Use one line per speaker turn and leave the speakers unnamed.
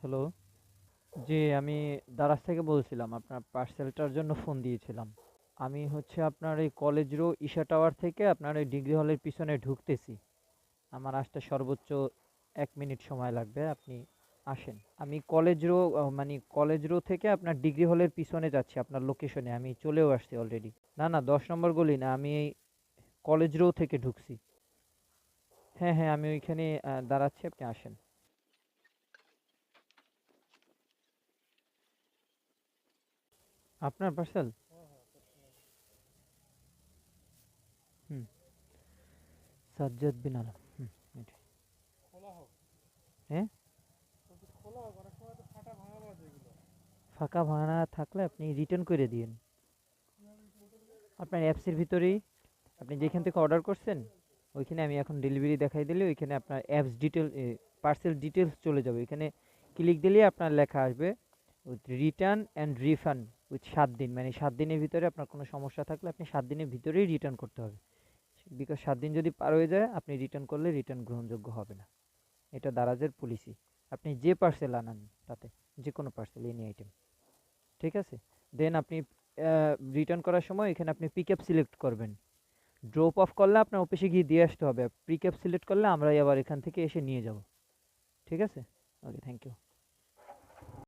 Hello. জি, আমি দারাজ থেকে বলছিলাম। আপনার পার্সেলটার জন্য ফোন দিয়েছিলাম। আমি হচ্ছে আপনার এই কলেজ রো ঈশা টাওয়ার থেকে আপনার এই ডিগ্রি হলের পিছনে ঢুকতেছি। আমার আসতে সর্বোচ্চ 1 মিনিট সময় লাগবে। আপনি আসেন। আমি কলেজ রো মানে কলেজ রো থেকে আপনার ডিগ্রি হলের পিছনে যাচ্ছি আপনার লোকেশনে। আমি চলেও আসছি অলরেডি। না, না, 10 নম্বর গলি না। আমি এই কলেজ রো থেকে ঢুকছি। হ্যাঁ, হ্যাঁ, আমি ওইখানে দাঁড়াচ্ছি। আপনি আসেন। আপনার পার্সেল? হুম। সাজ্জাদ বিন আলম। হুম। এটাই। হ্যাঁ, ফাঁকা ভাড়া থাকলে আপনি রিটার্ন করে দিন। আপনার অ্যাপসের ভিতরেই আপনি যেখান থেকে অর্ডার করছেন ওইখানে আমি এখন ডেলিভারি দেখাই দিলে ওইখানে আপনার অ্যাপস ডিটেল পার্সেল ডিটেলস চলে যাবে। ওইখানে ক্লিক দিলে আপনার লেখা আসবে with return and refund with 7 দিন, মানে 7 দিনের ভিতরে আপনার কোনো সমস্যা থাকলে আপনি 7 দিনের ভিতরেই রিটার্ন করতে হবে। বিকজ 7 দিন যদি পার হয়ে যায় আপনি রিটার্ন করলে রিটার্ন গ্রহণযোগ্য হবে না। এটা দারাজের পলিসি। আপনি যে পার্সেল আনান তাতে, যে কোনো পার্সেল এনি আইটেম। ঠিক আছে? দেন আপনি রিটার্ন করার সময় এখানে আপনি পিক আপ সিলেক্ট করবেন। ড্রপ অফ করলে আপনার অফিসে গিয়ে দিয়ে আসতে হবে। পিক আপ সিলেক্ট করলে আমরাই আবার এখান থেকে এসে নিয়ে যাব। ঠিক আছে? ওকে, থ্যাংক ইউ।